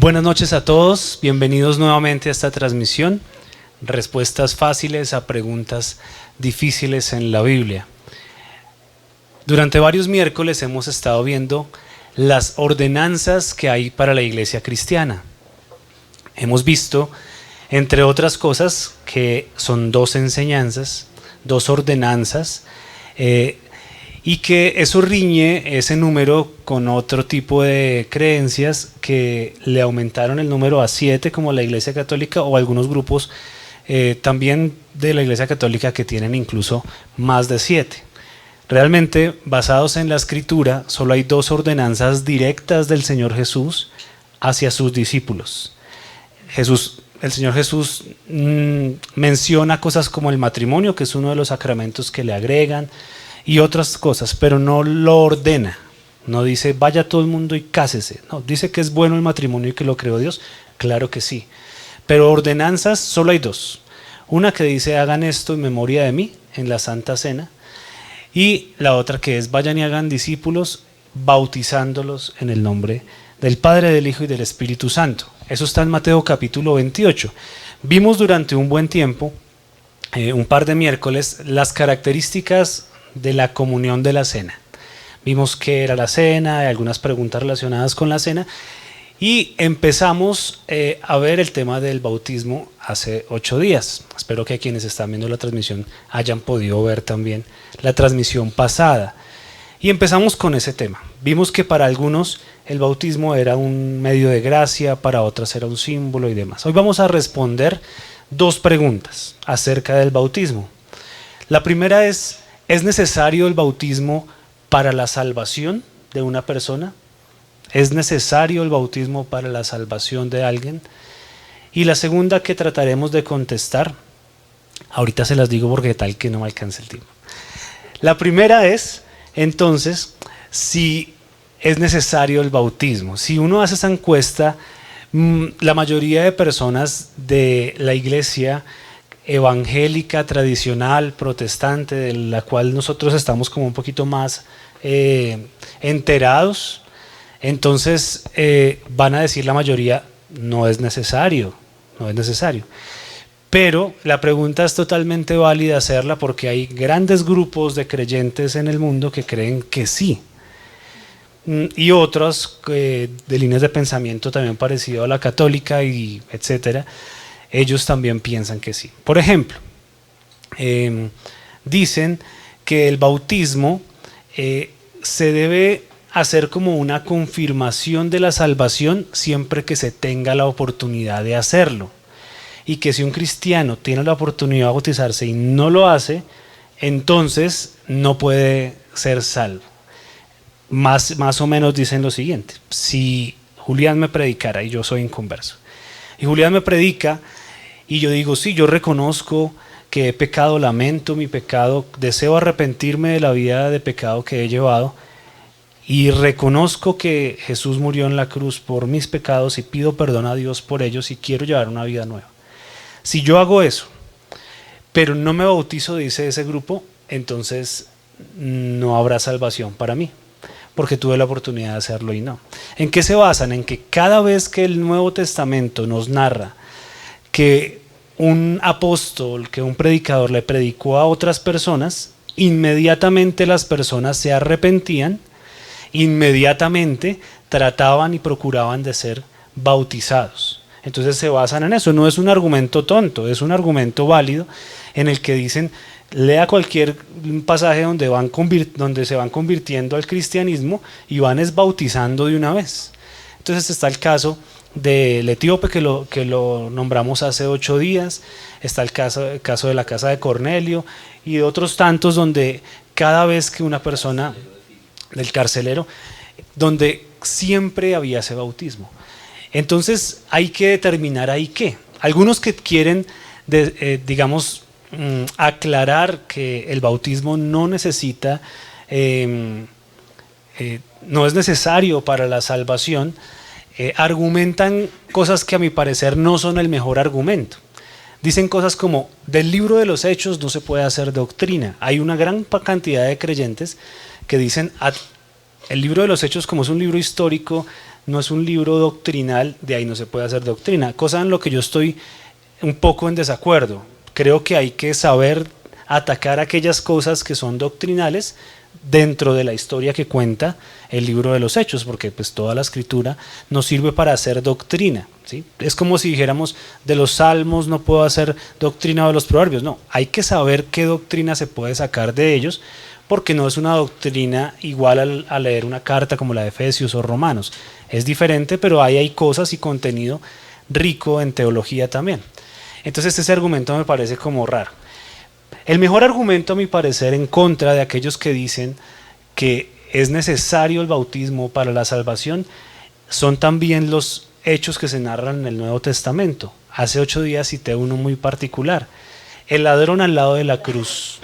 Buenas noches a todos, bienvenidos nuevamente a esta transmisión, respuestas fáciles a preguntas difíciles en la Biblia. Durante varios miércoles hemos estado viendo las ordenanzas que hay para la iglesia cristiana. Hemos visto, entre otras cosas, que son dos enseñanzas, dos ordenanzas, y que eso riñe ese número con otro tipo de creencias que le aumentaron el número a 7, como la Iglesia Católica, o algunos grupos también de la Iglesia Católica que tienen incluso más de 7. Realmente, basados en la Escritura, solo hay dos ordenanzas directas del Señor Jesús hacia sus discípulos. El Señor Jesús menciona cosas como el matrimonio, que es uno de los sacramentos que le agregan, y otras cosas, pero no lo ordena. No dice vaya todo el mundo y cásese. No, dice que es bueno el matrimonio y que lo creó Dios. Claro que sí. Pero ordenanzas solo hay dos. Una que dice hagan esto en memoria de mí en la Santa Cena, y la otra que es vayan y hagan discípulos bautizándolos en el nombre del Padre, del Hijo y del Espíritu Santo. Eso está en Mateo capítulo 28. Vimos durante un buen tiempo, un par de miércoles, las características de la comunión de la cena. Vimos qué era la cena, algunas preguntas relacionadas con la cena, y empezamos a ver el tema del bautismo hace 8 días. Espero que quienes están viendo la transmisión hayan podido ver también la transmisión pasada. Y empezamos con ese tema. Vimos que para algunos el bautismo era un medio de gracia, para otros era un símbolo y demás. Hoy vamos a responder 2 preguntas acerca del bautismo. La primera ¿es necesario el bautismo para la salvación de una persona? ¿Es necesario el bautismo para la salvación de alguien? Y la segunda que trataremos de contestar, ahorita se las digo porque tal que no me alcance el tiempo. La primera es, entonces, si es necesario el bautismo. Si uno hace esa encuesta, la mayoría de personas de la iglesia evangélica, tradicional, protestante, de la cual nosotros estamos como un poquito más enterados, entonces van a decir la mayoría, no es necesario. Pero la pregunta es totalmente válida hacerla porque hay grandes grupos de creyentes en el mundo que creen que sí. Y otros de líneas de pensamiento también parecido a la católica y etcétera, ellos también piensan que sí. Por ejemplo, dicen que el bautismo se debe hacer como una confirmación de la salvación siempre que se tenga la oportunidad de hacerlo. Y que si un cristiano tiene la oportunidad de bautizarse y no lo hace, entonces no puede ser salvo. Más o menos dicen lo siguiente: si Julián me predicara y yo soy inconverso, y Julián me predica y yo digo, sí, yo reconozco que he pecado, lamento mi pecado, deseo arrepentirme de la vida de pecado que he llevado y reconozco que Jesús murió en la cruz por mis pecados y pido perdón a Dios por ellos y quiero llevar una vida nueva. Si yo hago eso, pero no me bautizo, dice ese grupo, entonces no habrá salvación para mí, porque tuve la oportunidad de hacerlo y no. ¿En qué se basan? En que cada vez que el Nuevo Testamento nos narra que un apóstol, que un predicador le predicó a otras personas, inmediatamente las personas se arrepentían, inmediatamente trataban y procuraban de ser bautizados. Entonces se basan en eso. No es un argumento tonto, es un argumento válido en el que dicen, lea cualquier pasaje donde se van convirtiendo al cristianismo y van bautizando de una vez. Entonces está el caso del etíope que lo nombramos hace 8 días, está el caso de la casa de Cornelio y de otros tantos donde cada vez que una persona, del carcelero, donde siempre había ese bautismo. Entonces hay que determinar ahí qué. Algunos que quieren, aclarar que el bautismo no necesita, no es necesario para la salvación, argumentan cosas que a mi parecer no son el mejor argumento. Dicen cosas como, del libro de los Hechos no se puede hacer doctrina. Hay una gran cantidad de creyentes que dicen, el libro de los Hechos, como es un libro histórico, no es un libro doctrinal, de ahí no se puede hacer doctrina, cosa en lo que yo estoy un poco en desacuerdo. Creo que hay que saber atacar aquellas cosas que son doctrinales dentro de la historia que cuenta el libro de los Hechos, porque pues toda la escritura nos sirve para hacer doctrina, ¿sí? Es como si dijéramos de los salmos no puedo hacer doctrina, de los proverbios, no, hay que saber qué doctrina se puede sacar de ellos, porque no es una doctrina igual a leer una carta como la de Efesios o Romanos, es diferente, pero ahí hay cosas y contenido rico en teología también. Entonces ese argumento me parece como raro. El mejor argumento, a mi parecer, en contra de aquellos que dicen que es necesario el bautismo para la salvación, son también los hechos que se narran en el Nuevo Testamento. Hace 8 días cité uno muy particular, el ladrón al lado de la cruz.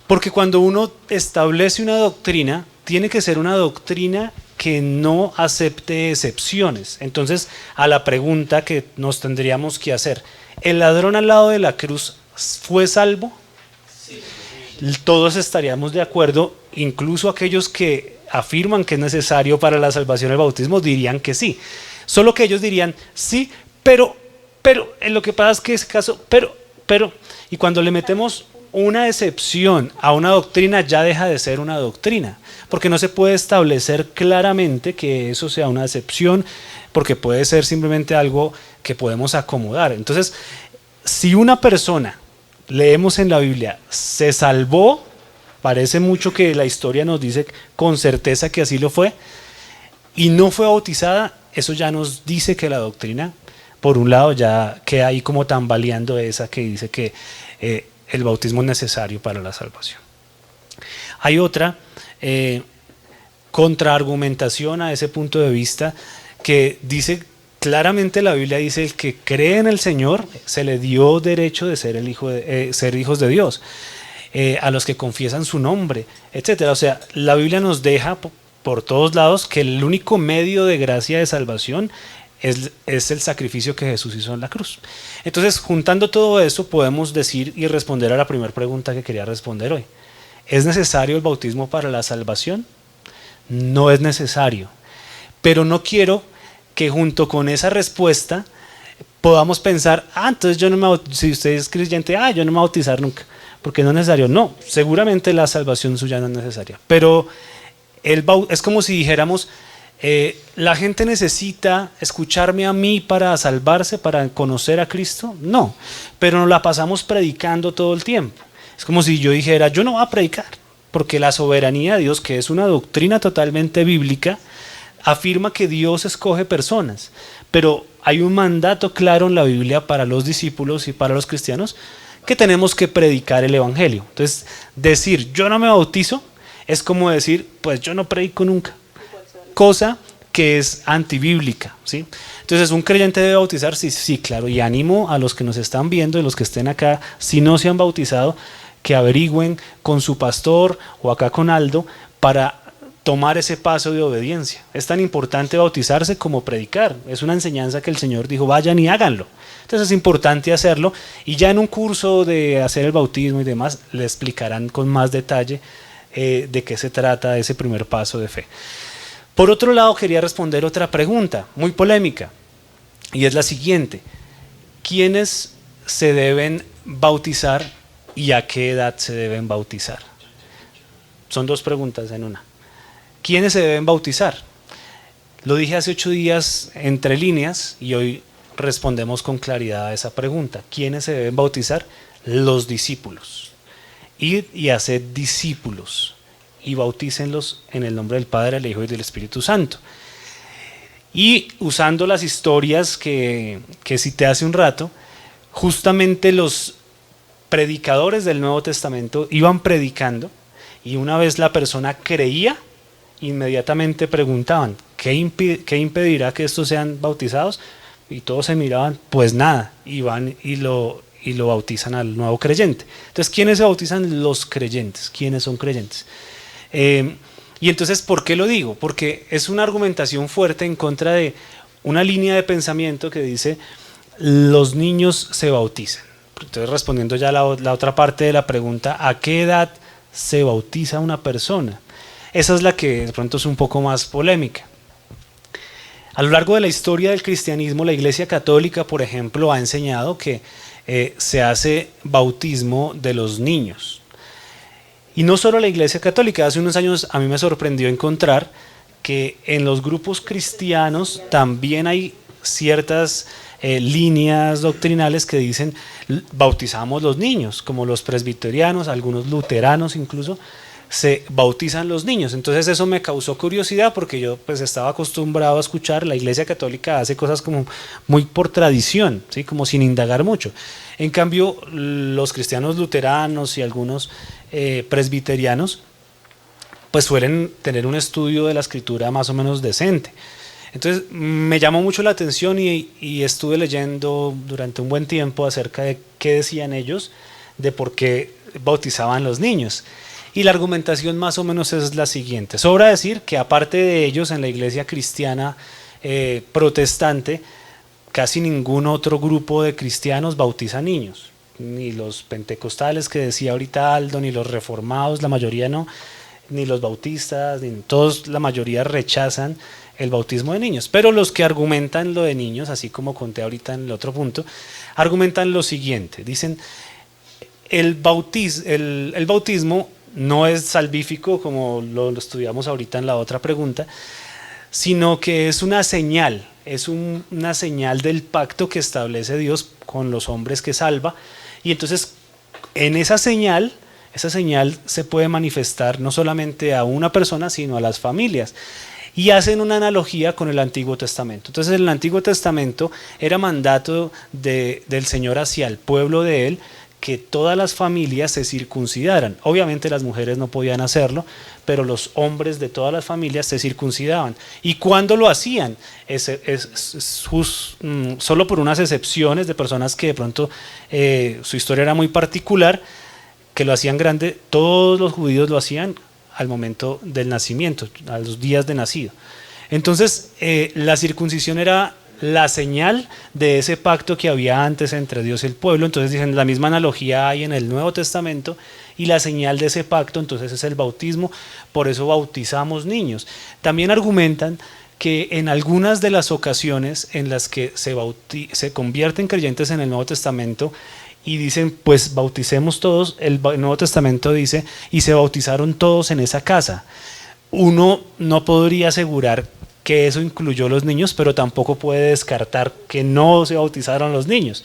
Porque cuando uno establece una doctrina, tiene que ser una doctrina que no acepte excepciones. Entonces, a la pregunta que nos tendríamos que hacer, ¿el ladrón al lado de la cruz fue salvo? Sí. Todos estaríamos de acuerdo, incluso aquellos que afirman que es necesario para la salvación el bautismo dirían que sí. Solo que ellos dirían sí, pero, en lo que pasa es que ese caso, pero, y cuando le metemos una excepción a una doctrina ya deja de ser una doctrina, porque no se puede establecer claramente que eso sea una excepción, porque puede ser simplemente algo que podemos acomodar. Entonces, si una persona, leemos en la Biblia, se salvó, parece mucho que la historia nos dice con certeza que así lo fue, y no fue bautizada, eso ya nos dice que la doctrina, por un lado, ya queda ahí como tambaleando esa que dice que el bautismo es necesario para la salvación. Hay otra contraargumentación a ese punto de vista que dice claramente, la Biblia dice, el que cree en el Señor se le dio derecho de ser, ser hijos de Dios, a los que confiesan su nombre, etc. O sea, la Biblia nos deja por todos lados que el único medio de gracia de salvación es el sacrificio que Jesús hizo en la cruz. Entonces, juntando todo eso, podemos decir y responder a la primera pregunta que quería responder hoy. ¿Es necesario el bautismo para la salvación? No es necesario, pero no quiero que junto con esa respuesta podamos pensar, entonces yo no me si usted es creyente, yo no me voy a bautizar nunca, porque no es necesario. No, seguramente la salvación suya no es necesaria, pero es como si dijéramos, ¿la gente necesita escucharme a mí para salvarse, para conocer a Cristo? No, pero nos la pasamos predicando todo el tiempo. Es como si yo dijera, yo no voy a predicar, porque la soberanía de Dios, que es una doctrina totalmente bíblica, afirma que Dios escoge personas, pero hay un mandato claro en la Biblia para los discípulos y para los cristianos que tenemos que predicar el evangelio. Entonces, decir yo no me bautizo es como decir, pues yo no predico nunca, cosa que es antibíblica, ¿sí? Entonces, ¿un creyente debe bautizar? Sí, sí, claro, y animo a los que nos están viendo y los que estén acá, si no se han bautizado, que averigüen con su pastor o acá con Aldo para tomar ese paso de obediencia. Es tan importante bautizarse como predicar. Es una enseñanza que el Señor dijo, vayan y háganlo. Entonces es importante hacerlo, y ya en un curso de hacer el bautismo y demás le explicarán con más detalle de qué se trata ese primer paso de fe. Por otro lado, quería responder otra pregunta muy polémica, y es la siguiente: ¿quiénes se deben bautizar y a qué edad se deben bautizar? Son dos preguntas en una. ¿Quiénes se deben bautizar? Lo dije hace 8 días entre líneas y hoy respondemos con claridad a esa pregunta. ¿Quiénes se deben bautizar? Los discípulos. Id y haced discípulos y bautícenlos en el nombre del Padre, del Hijo y del Espíritu Santo. Y usando las historias que cité hace un rato, justamente los predicadores del Nuevo Testamento iban predicando, y una vez la persona creía, inmediatamente preguntaban, ¿qué impedirá que estos sean bautizados? Y todos se miraban, pues nada, y van y lo bautizan al nuevo creyente. Entonces, ¿quiénes se bautizan? Los creyentes. ¿Quiénes son creyentes? Y entonces, ¿por qué lo digo? Porque es una argumentación fuerte en contra de una línea de pensamiento que dice, los niños se bautizan. Entonces, respondiendo ya la otra parte de la pregunta, ¿a qué edad se bautiza una persona? esa es la que de pronto es un poco más polémica. A lo largo de la historia del cristianismo, la Iglesia Católica, por ejemplo, ha enseñado que se hace bautismo de los niños. Y no solo la Iglesia Católica, hace unos años a mí me sorprendió encontrar que en los grupos cristianos también hay ciertas líneas doctrinales que dicen bautizamos los niños, como los presbiterianos, algunos luteranos incluso, se bautizan los niños. Entonces eso me causó curiosidad porque yo pues estaba acostumbrado a escuchar la Iglesia Católica hace cosas como muy por tradición, ¿sí? Como sin indagar mucho. En cambio los cristianos luteranos y algunos presbiterianos pues suelen tener un estudio de la escritura más o menos decente. Entonces me llamó mucho la atención y estuve leyendo durante un buen tiempo acerca de qué decían ellos, de por qué bautizaban los niños. Y la argumentación más o menos es la siguiente. Sobra decir que aparte de ellos en la iglesia cristiana protestante, casi ningún otro grupo de cristianos bautiza niños. Ni los pentecostales que decía ahorita Aldo, ni los reformados, la mayoría no, ni los bautistas, ni todos, la mayoría rechazan el bautismo de niños. Pero los que argumentan lo de niños, así como conté ahorita en el otro punto, argumentan lo siguiente. Dicen, el bautismo no es salvífico, como lo estudiamos ahorita en la otra pregunta, sino que es una señal, una señal del pacto que establece Dios con los hombres que salva. Y entonces, en esa señal se puede manifestar no solamente a una persona, sino a las familias. Y hacen una analogía con el Antiguo Testamento. Entonces, en el Antiguo Testamento era mandato del Señor hacia el pueblo de Él que todas las familias se circuncidaran. Obviamente las mujeres no podían hacerlo, pero los hombres de todas las familias se circuncidaban. ¿Y cuándo lo hacían? Solo por unas excepciones de personas que de pronto su historia era muy particular, que lo hacían grande. Todos los judíos lo hacían al momento del nacimiento, a los días de nacido. Entonces la circuncisión era la señal de ese pacto que había antes entre Dios y el pueblo. Entonces dicen, la misma analogía hay en el Nuevo Testamento, y la señal de ese pacto entonces es el bautismo. Por eso bautizamos niños. También argumentan que en algunas de las ocasiones en las que se convierten creyentes en el Nuevo Testamento y dicen, pues bauticemos todos, el Nuevo Testamento dice, y se bautizaron todos en esa casa. Uno no podría asegurar que eso incluyó los niños, pero tampoco puede descartar que no se bautizaron los niños.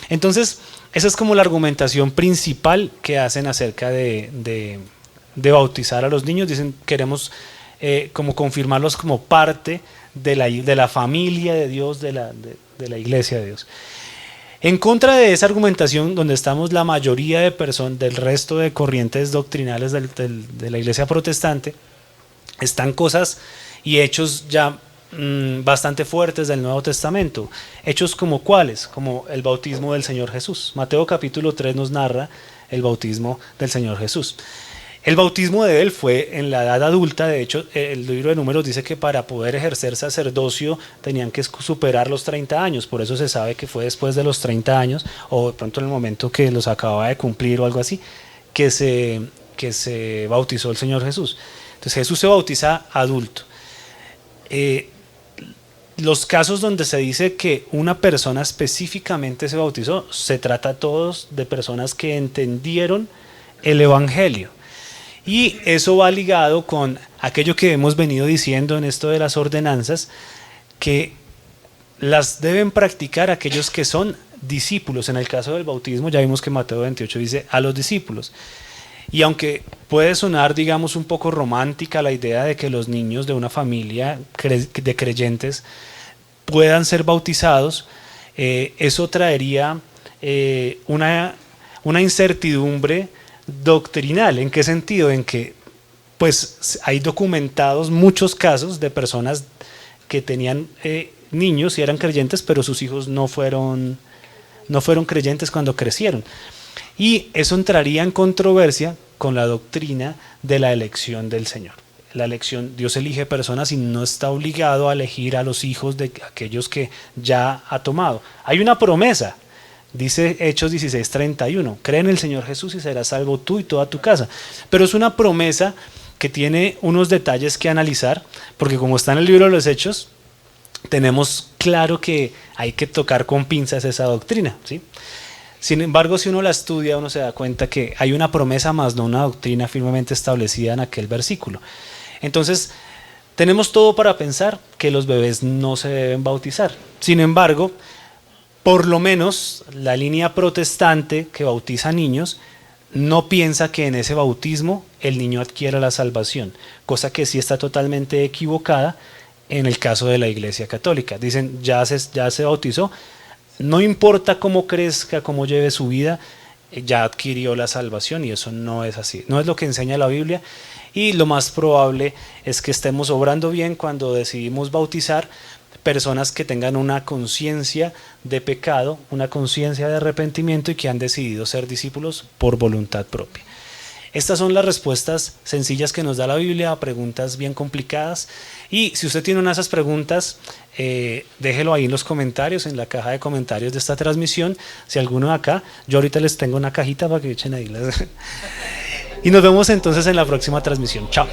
Entonces, esa es como la argumentación principal que hacen acerca de bautizar a los niños. Dicen, queremos como confirmarlos como parte de la familia de Dios, de la iglesia de Dios. En contra de esa argumentación, donde estamos la mayoría de personas del resto de corrientes doctrinales de la iglesia protestante, están cosas y hechos ya bastante fuertes del Nuevo Testamento. Hechos como cuáles, como el bautismo del Señor Jesús. Mateo capítulo 3 nos narra el bautismo del Señor Jesús. El bautismo de él fue en la edad adulta. De hecho, el libro de Números dice que para poder ejercer sacerdocio tenían que superar los 30 años. Por eso se sabe que fue después de los 30 años, o de pronto en el momento que los acababa de cumplir o algo así, que se bautizó el Señor Jesús. Entonces Jesús se bautiza adulto. Los casos donde se dice que una persona específicamente se bautizó, se trata todos de personas que entendieron el Evangelio. Y eso va ligado con aquello que hemos venido diciendo en esto de las ordenanzas, que las deben practicar aquellos que son discípulos. En el caso del bautismo ya vimos que Mateo 28 dice a los discípulos. Y aunque puede sonar, digamos, un poco romántica la idea de que los niños de una familia de creyentes puedan ser bautizados, eso traería una incertidumbre doctrinal. ¿En qué sentido? En que pues hay documentados muchos casos de personas que tenían niños y eran creyentes, pero sus hijos no fueron creyentes cuando crecieron. Y eso entraría en controversia con la doctrina de la elección del Señor. La elección, Dios elige personas y no está obligado a elegir a los hijos de aquellos que ya ha tomado. Hay una promesa, dice Hechos 16:31, cree en el Señor Jesús y serás salvo tú y toda tu casa. Pero es una promesa que tiene unos detalles que analizar, porque como está en el libro de los Hechos, tenemos claro que hay que tocar con pinzas esa doctrina, ¿sí? Sin embargo, si uno la estudia, uno se da cuenta que hay una promesa más, no una doctrina firmemente establecida en aquel versículo. Entonces, tenemos todo para pensar que los bebés no se deben bautizar. Sin embargo, por lo menos la línea protestante que bautiza niños no piensa que en ese bautismo el niño adquiera la salvación, cosa que sí está totalmente equivocada en el caso de la Iglesia Católica. Dicen, ya se bautizó, no importa cómo crezca, cómo lleve su vida, ya adquirió la salvación, y eso no es así. No es lo que enseña la Biblia, y lo más probable es que estemos obrando bien cuando decidimos bautizar personas que tengan una conciencia de pecado, una conciencia de arrepentimiento y que han decidido ser discípulos por voluntad propia. Estas son las respuestas sencillas que nos da la Biblia a preguntas bien complicadas. Y si usted tiene una de esas preguntas, déjelo ahí en los comentarios, en la caja de comentarios de esta transmisión. Si alguno de acá, yo ahorita les tengo una cajita para que echen ahí las... Y nos vemos entonces en la próxima transmisión. Chao.